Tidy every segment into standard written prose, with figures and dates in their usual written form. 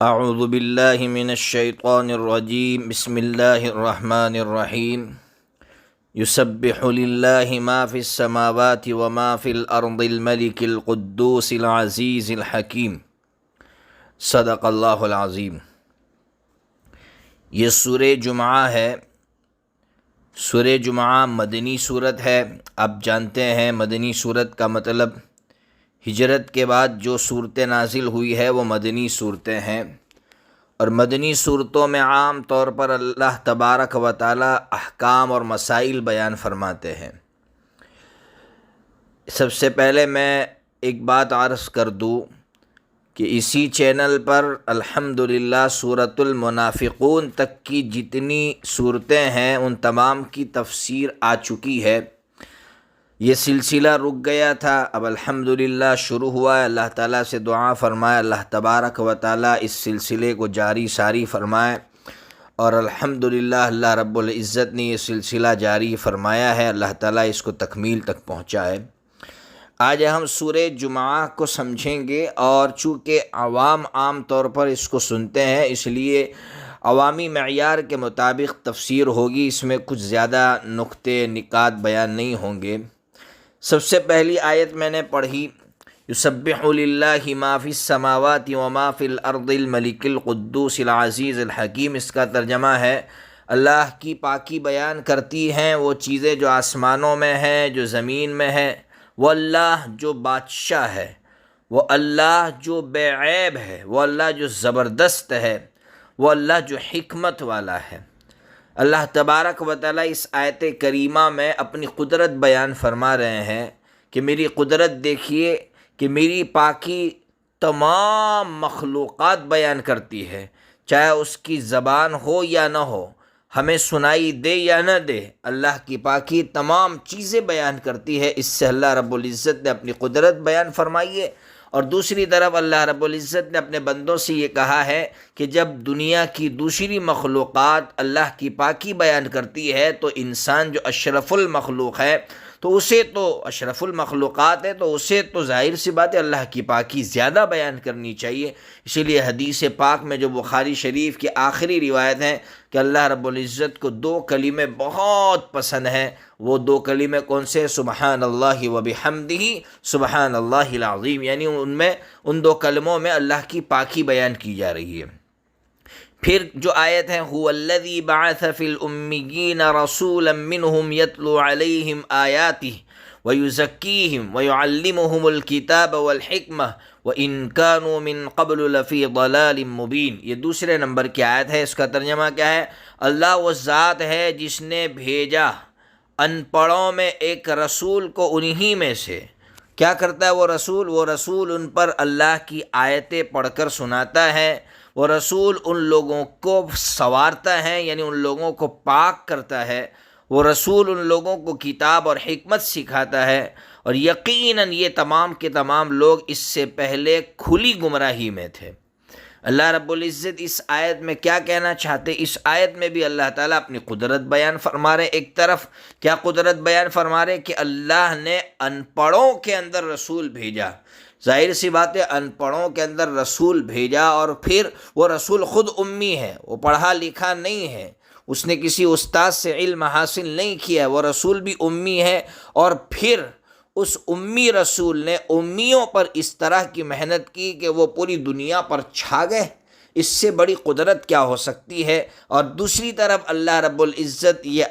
اعوذ باللہ من الشیطان الرجیم بسم اللہ الرحمن الرحیم یسبح للہ ما فی السماوات وما فی الارض الملک القدوس العزیز الحکیم صدق اللہ العظیم۔ یہ سورہ جمعہ ہے۔ سورہ جمعہ مدنی صورت ہے۔ آپ جانتے ہیں مدنی صورت کا مطلب ہجرت کے بعد جو صورتیں نازل ہوئی ہے وہ مدنی صورتیں ہیں، اور مدنی صورتوں میں عام طور پر اللہ تبارک و تعالی احکام اور مسائل بیان فرماتے ہیں۔ سب سے پہلے میں ایک بات عرض کر دوں کہ اسی چینل پر الحمدللہ سورۃ المنافقون تک کی جتنی صورتیں ہیں ان تمام کی تفسیر آ چکی ہے۔ یہ سلسلہ رک گیا تھا، اب الحمدللہ شروع ہوا ہے۔ اللہ تعالیٰ سے دعا فرمائے اللہ تبارک و تعالیٰ اس سلسلے کو جاری ساری فرمائے، اور الحمدللہ اللہ رب العزت نے یہ سلسلہ جاری فرمایا ہے، اللہ تعالیٰ اس کو تکمیل تک پہنچائے۔ آج ہم سورہ جمعہ کو سمجھیں گے، اور چونکہ عوام عام طور پر اس کو سنتے ہیں اس لیے عوامی معیار کے مطابق تفسیر ہوگی، اس میں کچھ زیادہ نقطے نکات بیان نہیں ہوں گے۔ سب سے پہلی آیت میں نے پڑھی، یسبح للہ ما فی السماوات وما فی الارض الملک القدوس العزیز الحکیم۔ اس کا ترجمہ ہے اللہ کی پاکی بیان کرتی ہیں وہ چیزیں جو آسمانوں میں ہیں، جو زمین میں ہے۔ وہ اللہ جو بادشاہ ہے، وہ اللہ جو بے عیب ہے، وہ اللہ جو زبردست ہے، وہ اللہ جو حکمت والا ہے۔ اللہ تبارک و تعالیٰ اس آیت کریمہ میں اپنی قدرت بیان فرما رہے ہیں کہ میری قدرت دیکھیے، کہ میری پاکی تمام مخلوقات بیان کرتی ہے، چاہے اس کی زبان ہو یا نہ ہو، ہمیں سنائی دے یا نہ دے، اللہ کی پاکی تمام چیزیں بیان کرتی ہے۔ اس سے اللہ رب العزت نے اپنی قدرت بیان فرمائی ہے، اور دوسری طرف اللہ رب العزت نے اپنے بندوں سے یہ کہا ہے کہ جب دنیا کی دوسری مخلوقات اللہ کی پاکی بیان کرتی ہے تو انسان جو اشرف المخلوق ہے تو اسے تو اشرف المخلوقات ہے تو اسے تو ظاہر سی بات ہے اللہ کی پاکی زیادہ بیان کرنی چاہیے۔ اسی لیے حدیث پاک میں جو بخاری شریف کی آخری روایت ہے کہ اللہ رب العزت کو دو کلمے بہت پسند ہیں، وہ دو کلمے کون سے؟ سبحان اللہ و بحمدہ سبحان اللہ العظیم، یعنی ان دو کلموں میں اللہ کی پاکی بیان کی جا رہی ہے۔ پھر جو آیت ہے هو الذی بعث فی الامیین رسولا منہم یتلو علیہم آیاتہ ویزکیہم ویعلمہم الکتاب والحکمہ وَإِن كَانُوا مِن قَبْلُ لَفِي ضَلَالٍ مُبِينٍ۔ یہ دوسرے نمبر کی آیت ہے۔ اس کا ترجمہ کیا ہے؟ اللہ وہ ذات ہے جس نے بھیجا ان پڑھوں میں ایک رسول کو انہی میں سے۔ کیا کرتا ہے وہ رسول؟ وہ رسول ان پر اللہ کی آیتیں پڑھ کر سناتا ہے، وہ رسول ان لوگوں کو سنوارتا ہے، یعنی ان لوگوں کو پاک کرتا ہے، وہ رسول ان لوگوں کو کتاب اور حکمت سکھاتا ہے، اور یقیناً یہ تمام کے تمام لوگ اس سے پہلے کھلی گمراہی میں تھے۔ اللہ رب العزت اس آیت میں کیا کہنا چاہتے؟ اس آیت میں بھی اللہ تعالیٰ اپنی قدرت بیان فرما رہے۔ ایک طرف کیا قدرت بیان فرما رہے کہ اللہ نے ان پڑھوں کے اندر رسول بھیجا۔ ظاہر سی بات ہے ان پڑھوں کے اندر رسول بھیجا، اور پھر وہ رسول خود امی ہے، وہ پڑھا لکھا نہیں ہے، اس نے کسی استاد سے علم حاصل نہیں کیا ہے، وہ رسول بھی امی ہے، اور پھر اس امی رسول نے امیوں پر اس طرح کی محنت کی کہ وہ پوری دنیا پر چھا گئے۔ اس سے بڑی قدرت کیا ہو سکتی ہے؟ اور دوسری طرف اللہ رب العزت یہ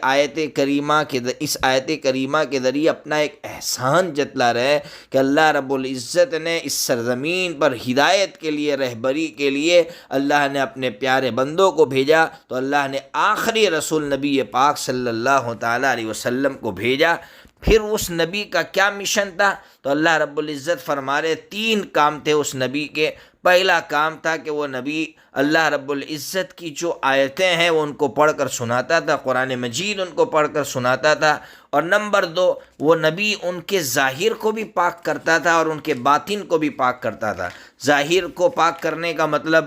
اس آیت کریمہ کے ذریعے اپنا ایک احسان جتلا رہے ہیں کہ اللہ رب العزت نے اس سرزمین پر ہدایت کے لیے، رہبری کے لیے اللہ نے اپنے پیارے بندوں کو بھیجا، تو اللہ نے آخری رسول نبی پاک صلی اللہ تعالیٰ علیہ وسلم کو بھیجا۔ پھر اس نبی کا کیا مشن تھا؟ تو اللہ رب العزت فرما رہے 3 کام تھے اس نبی کے۔ پہلا کام تھا کہ وہ نبی اللہ رب العزت کی جو آیتیں ہیں وہ ان کو پڑھ کر سناتا تھا، قرآن مجید ان کو پڑھ کر سناتا تھا، اور نمبر 2 وہ نبی ان کے ظاہر کو بھی پاک کرتا تھا اور ان کے باطن کو بھی پاک کرتا تھا۔ ظاہر کو پاک کرنے کا مطلب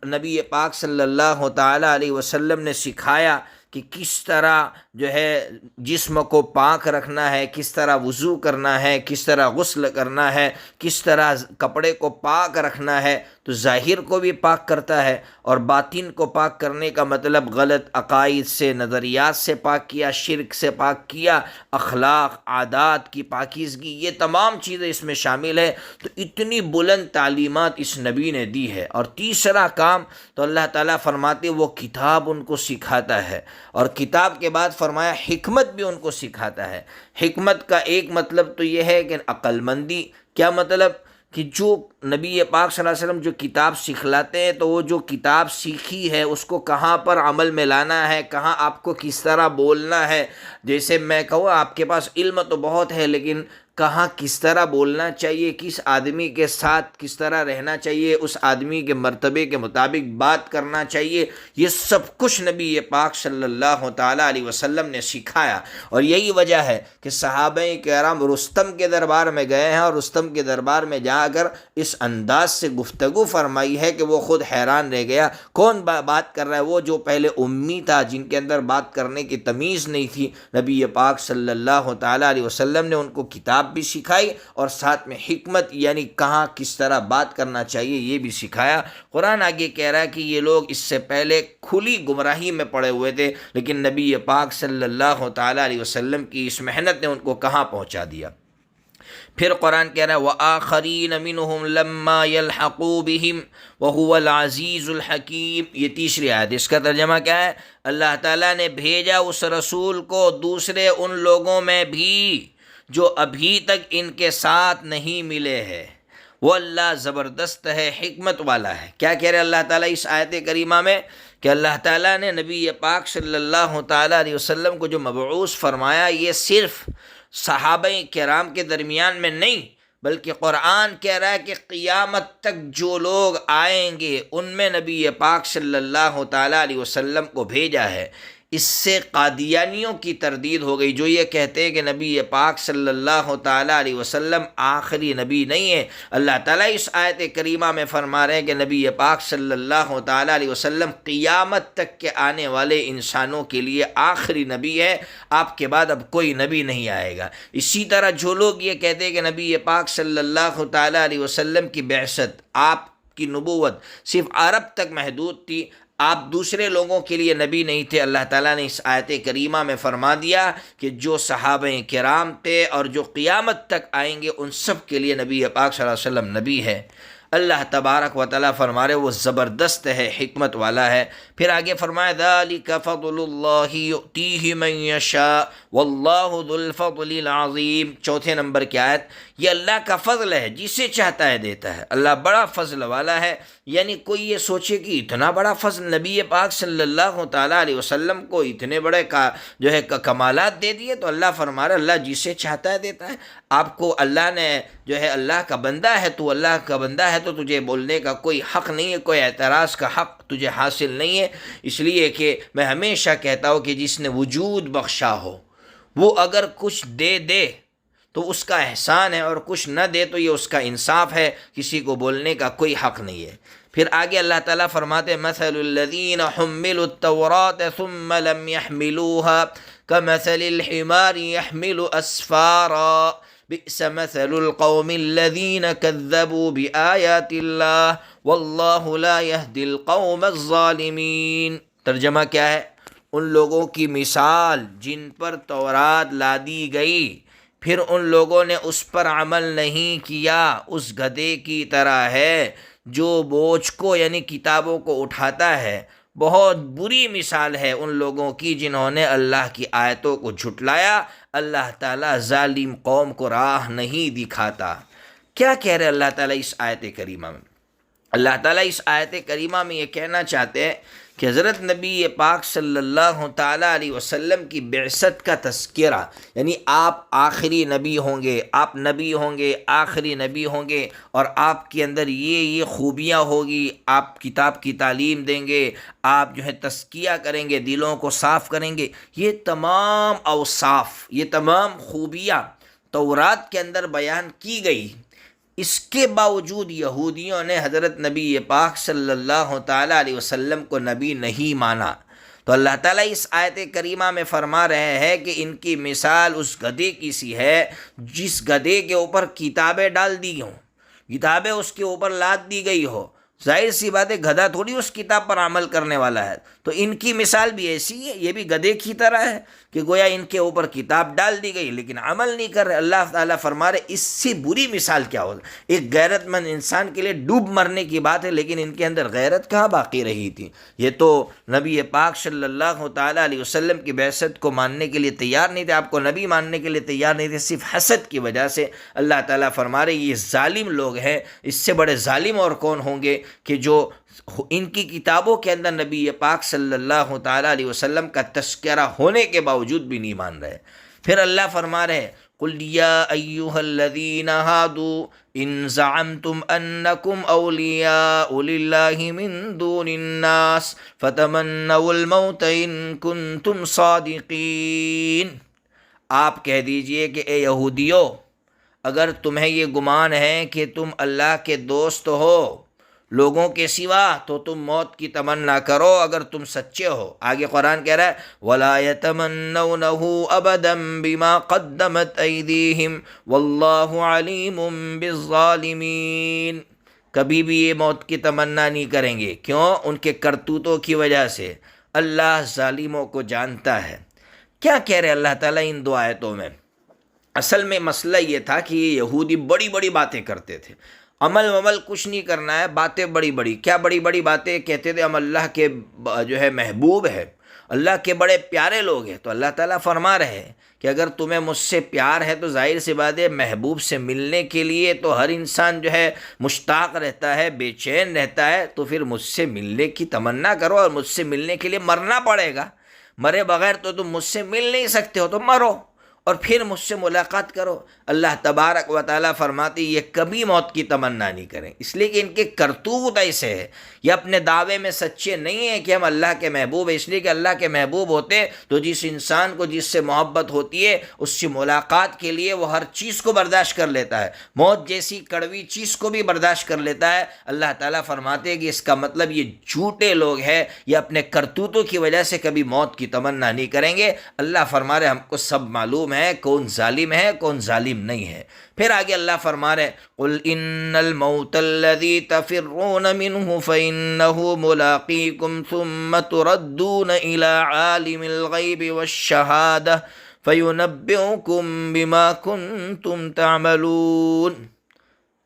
نبی پاک صلی اللہ تعالیٰ علیہ وسلم نے سکھایا کہ کس طرح جو ہے جسم کو پاک رکھنا ہے، کس طرح وضو کرنا ہے، کس طرح غسل کرنا ہے، کس طرح کپڑے کو پاک رکھنا ہے۔ تو ظاہر کو بھی پاک کرتا ہے، اور باطن کو پاک کرنے کا مطلب غلط عقائد سے، نظریات سے پاک کیا، شرک سے پاک کیا، اخلاق عادات کی پاکیزگی، یہ تمام چیزیں اس میں شامل ہے۔ تو اتنی بلند تعلیمات اس نبی نے دی ہے۔ اور تیسرا کام تو اللہ تعالیٰ فرماتے وہ کتاب ان کو سکھاتا ہے، اور کتاب کے بعد فرمایا حکمت بھی ان کو سکھاتا ہے۔ حکمت کا ایک مطلب تو یہ ہے کہ عقل مندی۔ کیا مطلب؟ کہ جو نبی پاک صلی اللہ علیہ وسلم جو کتاب سکھلاتے ہیں تو وہ جو کتاب سیکھی ہے اس کو کہاں پر عمل میں لانا ہے، کہاں آپ کو کس طرح بولنا ہے۔ جیسے میں کہوں آپ کے پاس علم تو بہت ہے، لیکن کہاں کس طرح بولنا چاہیے، کس آدمی کے ساتھ کس طرح رہنا چاہیے، اس آدمی کے مرتبے کے مطابق بات کرنا چاہیے، یہ سب کچھ نبی پاک صلی اللہ تعالیٰ علیہ وسلم نے سکھایا۔ اور یہی وجہ ہے کہ صحابہ کرام رستم کے دربار میں گئے ہیں، اور رستم کے دربار میں جا کر اس انداز سے گفتگو فرمائی ہے کہ وہ خود حیران رہ گیا، کون بات کر رہا ہے؟ وہ جو پہلے امی تھا، جن کے اندر بات کرنے کی تمیز نہیں تھی، نبی پاک صلی اللہ تعالیٰ علیہ وسلم نے ان کو کتاب بھی سکھائی، اور ساتھ میں حکمت یعنی کہاں کس طرح بات کرنا چاہیے یہ بھی سکھایا۔ قرآن آگے کہہ رہا ہے کہ یہ لوگ اس سے پہلے کھلی گمراہی میں پڑے ہوئے تھے، لیکن نبی پاک صلی اللہ تعالیٰ علیہ وسلم کی اس محنت نے ان کو کہاں پہنچا دیا۔ پھر قرآن کہہ رہا ہے وَآخَرِينَ مِنْهُمْ لَمَّا يَلْحَقُوا بِهِمْ وَهُوَ الْعَزِيزُ الْحَكِيمُ۔ یہ تیسری آیت، اس کا ترجمہ کیا ہے؟ اللہ تعالیٰ نے بھیجا اس رسول کو دوسرے ان لوگوں میں بھی جو ابھی تک ان کے ساتھ نہیں ملے ہیں، وہ اللہ زبردست ہے، حکمت والا ہے۔ کیا کہہ رہے اللہ تعالیٰ اس آیت کریمہ میں؟ کہ اللہ تعالیٰ نے نبی پاک صلی اللہ تعالیٰ علیہ وسلم کو جو مبعوث فرمایا، یہ صرف صحابہ کرام کے درمیان میں نہیں، بلکہ قرآن کہہ رہا ہے کہ قیامت تک جو لوگ آئیں گے ان میں نبی پاک صلی اللہ تعالیٰ علیہ وسلم کو بھیجا ہے۔ اس سے قادیانیوں کی تردید ہو گئی، جو یہ کہتے ہیں کہ نبی پاک صلی اللہ تعالیٰ علیہ وسلم آخری نبی نہیں ہے۔ اللہ تعالیٰ اس آیت کریمہ میں فرما رہے ہیں کہ نبی پاک صلی اللہ تعالیٰ علیہ وسلم قیامت تک کے آنے والے انسانوں کے لیے آخری نبی ہے، آپ کے بعد اب کوئی نبی نہیں آئے گا۔ اسی طرح جو لوگ یہ کہتے ہیں کہ نبی پاک صلی اللہ تعالیٰ علیہ وسلم کی بعثت، آپ کی نبوت صرف عرب تک محدود تھی، آپ دوسرے لوگوں کے لیے نبی نہیں تھے، اللہ تعالیٰ نے اس آیت کریمہ میں فرما دیا کہ جو صحابہ کرام تھے اور جو قیامت تک آئیں گے ان سب کے لیے نبی پاک صلی اللہ علیہ وسلم نبی ہے۔ اللہ تبارک و تعالیٰ فرما رہے وہ زبردست ہے، حکمت والا ہے۔ پھر آگے فرمایا ذَلِكَ فَضْلُ اللَّهِ يُؤْتِيهِ مَن يَشَاءُ وَاللَّهُ ذُو الْفَضْلِ الْعَظِيمِ۔ چوتھے نمبر کی آیت، یہ اللہ کا فضل ہے، جسے چاہتا ہے دیتا ہے۔ اللہ بڑا فضل والا ہے، یعنی کوئی یہ سوچے کہ اتنا بڑا فضل نبی پاک صلی اللہ تعالیٰ علیہ وسلم کو اتنے بڑے جو ہے کمالات دے دیے، تو اللہ فرما رہا اللہ جسے چاہتا ہے دیتا ہے۔ آپ کو اللہ نے جو ہے اللہ کا بندہ ہے، تو اللہ کا بندہ ہے تو تجھے بولنے کا کوئی حق نہیں ہے، کوئی اعتراض کا حق تجھے حاصل نہیں ہے۔ اس لیے کہ میں ہمیشہ کہتا ہوں کہ جس نے وجود بخشا ہو وہ اگر کچھ دے دے تو اس کا احسان ہے، اور کچھ نہ دے تو یہ اس کا انصاف ہے، کسی کو بولنے کا کوئی حق نہیں ہے۔ پھر آگے اللہ تعالیٰ فرماتے مثل الذین حملوا التوراة ثم لم يحملوها كمثل الحمار يحمل اسفارا بئس مثل القوم الذین كذبوا بآیات اللہ واللہ لا يهدی القوم الظالمین۔ ترجمہ کیا ہے؟ ان لوگوں کی مثال جن پر تورات لادی گئی، پھر ان لوگوں نے اس پر عمل نہیں کیا، اس گدھے کی طرح ہے جو بوجھ کو یعنی کتابوں کو اٹھاتا ہے۔ بہت بری مثال ہے ان لوگوں کی جنہوں نے اللہ کی آیتوں کو جھٹلایا۔ اللہ تعالیٰ ظالم قوم کو راہ نہیں دکھاتا۔ کیا کہہ رہے اللہ تعالیٰ اس آیت کریمہ میں؟ اللہ تعالیٰ اس آیت کریمہ میں یہ کہنا چاہتے ہیں کہ حضرت نبی پاک صلی اللہ تعالیٰ علیہ وسلم کی بعثت کا تذکرہ، یعنی آپ آخری نبی ہوں گے، آپ نبی ہوں گے، آخری نبی ہوں گے، اور آپ کے اندر یہ خوبیاں ہوگی، آپ کتاب کی تعلیم دیں گے، آپ جو ہے تزکیہ کریں گے، دلوں کو صاف کریں گے، یہ تمام اوصاف، یہ تمام خوبیاں تورات کے اندر بیان کی گئی۔ اس کے باوجود یہودیوں نے حضرت نبی پاک صلی اللہ تعالیٰ علیہ وسلم کو نبی نہیں مانا۔ تو اللہ تعالیٰ اس آیت کریمہ میں فرما رہے ہیں کہ ان کی مثال اس گدھے کی سی ہے جس گدھے کے اوپر کتابیں ڈال دی ہوں، کتابیں اس کے اوپر لاد دی گئی ہو، ظاہر سی بات ہے گدھا تھوڑی اس کتاب پر عمل کرنے والا ہے. تو ان کی مثال بھی ایسی ہے، یہ بھی گدھے کی طرح ہے کہ گویا ان کے اوپر کتاب ڈال دی گئی لیکن عمل نہیں کر رہے. اللہ تعالیٰ فرما رہے اس سے بری مثال کیا ہو. ایک غیرت مند انسان کے لیے ڈوب مرنے کی بات ہے، لیکن ان کے اندر غیرت کہاں باقی رہی تھی. یہ تو نبی پاک صلی اللہ تعالیٰ علیہ وسلم کی بعثت کو ماننے کے لیے تیار نہیں تھے، آپ کو نبی ماننے کے لیے تیار نہیں تھے، صرف حسد کی وجہ سے. اللہ تعالیٰ فرما رہے یہ ظالم لوگ ہیں، اس سے بڑے ظالم اور کون ہوں گے کہ جو ان کی کتابوں کے اندر نبی پاک صلی اللہ تعالیٰ علیہ وسلم کا تذکرہ ہونے کے باوجود بھی نہیں مان رہے. پھر اللہ فرما رہے قُلْ يَا أَيُّهَا الَّذِينَ هَادُوا إِن زَعَمْتُمْ أَنَّكُمْ أَوْلِيَاءُ لِلَّهِ مِن دُونِ النَّاسِ فَتَمَنَّوُا الْمَوْتَ إِن كُنتُمْ صَادِقِينَ. آپ کہہ دیجئے کہ اے یہودیو، اگر تمہیں یہ گمان ہے کہ تم اللہ کے دوست ہو لوگوں کے سوا تو تم موت کی تمنا کرو اگر تم سچے ہو. آگے قرآن کہہ رہا ہے وَلَا يَتَمَنَّوْنَهُ أَبَدًا بِمَا قَدَّمَتْ أَيْدِيهِمْ وَاللَّهُ عَلِيمٌ بِالظَّالِمِينَ. کبھی بھی یہ موت کی تمنا نہیں کریں گے. کیوں؟ ان کے کرتوتوں کی وجہ سے. اللہ ظالموں کو جانتا ہے. کیا کہہ رہے اللہ تعالیٰ ان دو آیتوں میں؟ اصل میں مسئلہ یہ تھا کہ یہ یہودی بڑی بڑی باتیں کرتے تھے، عمل کچھ نہیں کرنا ہے، باتیں بڑی بڑی. کیا بڑی بڑی باتیں کہتے تھے؟ ہم اللہ کے جو ہے محبوب ہے، اللہ کے بڑے پیارے لوگ ہیں. تو اللہ تعالیٰ فرما رہے ہیں کہ اگر تمہیں مجھ سے پیار ہے تو ظاہر سی بات ہے محبوب سے ملنے کے لیے تو ہر انسان جو ہے مشتاق رہتا ہے، بے چین رہتا ہے. تو پھر مجھ سے ملنے کی تمنا کرو، اور مجھ سے ملنے کے لیے مرنا پڑے گا. مرے بغیر تو تم مجھ سے مل نہیں سکتے ہو، تو مرو اور پھر مجھ سے ملاقات کرو. اللہ تبارک و تعالیٰ فرماتی یہ کبھی موت کی تمنا نہیں کریں، اس لیے کہ ان کے کرتوت ایسے ہے. یہ اپنے دعوے میں سچے نہیں ہیں کہ ہم اللہ کے محبوب ہیں، اس لیے کہ اللہ کے محبوب ہوتے تو جس انسان کو جس سے محبت ہوتی ہے اس سے ملاقات کے لیے وہ ہر چیز کو برداشت کر لیتا ہے، موت جیسی کڑوی چیز کو بھی برداشت کر لیتا ہے. اللہ تعالیٰ فرماتے ہیں کہ اس کا مطلب یہ جھوٹے لوگ ہیں، یہ اپنے کرتوتوں کی وجہ سے کبھی موت کی تمنا نہیں کریں گے. اللہ فرما رہے ہم کو سب معلوم ہے کون ظالم ہے کون ظالم نہیں ہے. پھر آگے اللہ فرما رہے قُلْ إِنَّ الْمَوْتَ الَّذِي تَفِرُّونَ مِنْهُ فَإِنَّهُ مُلَاقِيكُمْ ثُمَّ تُرَدُّونَ إِلَىٰ عَالِمِ الْغَيْبِ وَالشَّهَادَةِ فَيُنَبِّئُكُم بِمَا كُنتُمْ تَعْمَلُونَ.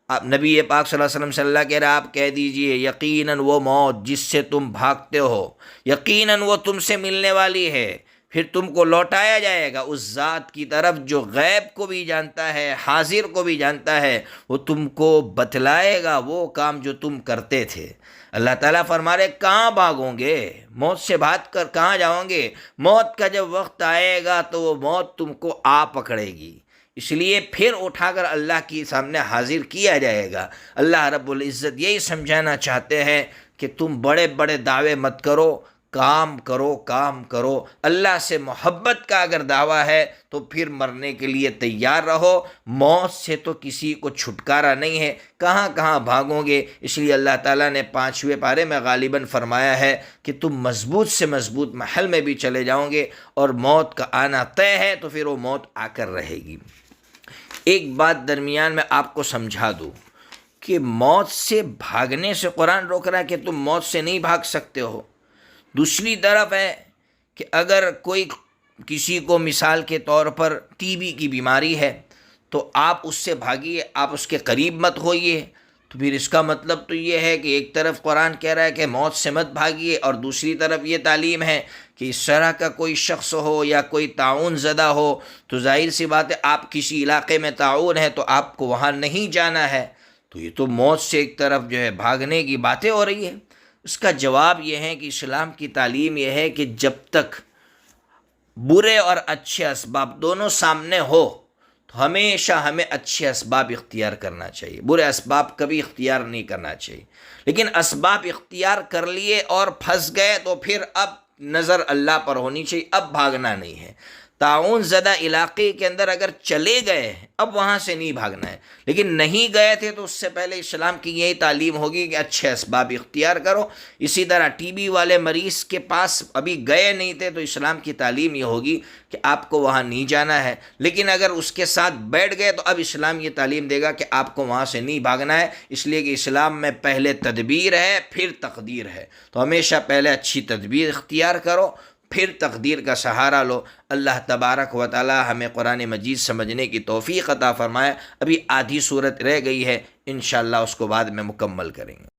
آپ نبی پاک صلی اللہ علیہ وسلم سے اللہ کہہ رہا آپ کہہ دیجئے یقیناً وہ موت جس سے تم بھاگتے ہو یقیناً وہ تم سے ملنے والی ہے، پھر تم کو لوٹایا جائے گا اس ذات کی طرف جو غیب کو بھی جانتا ہے، حاضر کو بھی جانتا ہے. وہ تم کو بتلائے گا وہ کام جو تم کرتے تھے. اللہ تعالیٰ فرما رہے کہاں بھاگوں گے؟ موت سے بھاگ کر کہاں جاؤں گے؟ موت کا جب وقت آئے گا تو وہ موت تم کو آ پکڑے گی، اس لیے پھر اٹھا کر اللہ کے سامنے حاضر کیا جائے گا. اللہ رب العزت یہی سمجھانا چاہتے ہیں کہ تم بڑے بڑے دعوے مت کرو، کام کرو کام کرو. اللہ سے محبت کا اگر دعویٰ ہے تو پھر مرنے کے لیے تیار رہو. موت سے تو کسی کو چھٹکارا نہیں ہے، کہاں کہاں بھاگو گے. اس لیے اللہ تعالیٰ نے 5ویں پارے میں غالباً فرمایا ہے کہ تم مضبوط سے مضبوط محل میں بھی چلے جاؤ گے اور موت کا آنا طے ہے تو پھر وہ موت آ کر رہے گی. ایک بات درمیان میں آپ کو سمجھا دوں کہ موت سے بھاگنے سے قرآن روک رہا ہے کہ تم موت سے نہیں بھاگ سکتے ہو. دوسری طرف ہے کہ اگر کوئی کسی کو مثال کے طور پر ٹی بی کی بیماری ہے تو آپ اس سے بھاگیے، آپ اس کے قریب مت ہوئیے. تو پھر اس کا مطلب تو یہ ہے کہ ایک طرف قرآن کہہ رہا ہے کہ موت سے مت بھاگیے اور دوسری طرف یہ تعلیم ہے کہ اس طرح کا کوئی شخص ہو یا کوئی طاعون زدہ ہو تو ظاہر سی بات ہے آپ کسی علاقے میں طاعون ہے تو آپ کو وہاں نہیں جانا ہے. تو یہ تو موت سے ایک طرف جو ہے بھاگنے کی باتیں ہو رہی ہے. اس کا جواب یہ ہے کہ اسلام کی تعلیم یہ ہے کہ جب تک برے اور اچھے اسباب دونوں سامنے ہو تو ہمیشہ ہمیں اچھے اسباب اختیار کرنا چاہیے، برے اسباب کبھی اختیار نہیں کرنا چاہیے. لیکن اسباب اختیار کر لیے اور پھنس گئے تو پھر اب نظر اللہ پر ہونی چاہیے، اب بھاگنا نہیں ہے. تعاون زدہ علاقے کے اندر اگر چلے گئے اب وہاں سے نہیں بھاگنا ہے، لیکن نہیں گئے تھے تو اس سے پہلے اسلام کی یہی تعلیم ہوگی کہ اچھے اسباب اختیار کرو۔ اسی طرح ٹی بی والے مریض کے پاس ابھی گئے نہیں تھے تو اسلام کی تعلیم یہ ہوگی کہ آپ کو وہاں نہیں جانا ہے، لیکن اگر اس کے ساتھ بیٹھ گئے تو اب اسلام یہ تعلیم دے گا کہ آپ کو وہاں سے نہیں بھاگنا ہے، اس لیے کہ اسلام میں پہلے تدبیر ہے پھر تقدیر ہے، تو ہمیشہ پہلے اچھی تدبیر اختیار کرو پھر تقدیر کا سہارا لو۔ اللہ تبارک و تعالی ہمیں قرآن مجید سمجھنے کی توفیق عطا فرمائے۔ ابھی آدھی صورت رہ گئی ہے، انشاءاللہ اس کو بعد میں مکمل کریں گے۔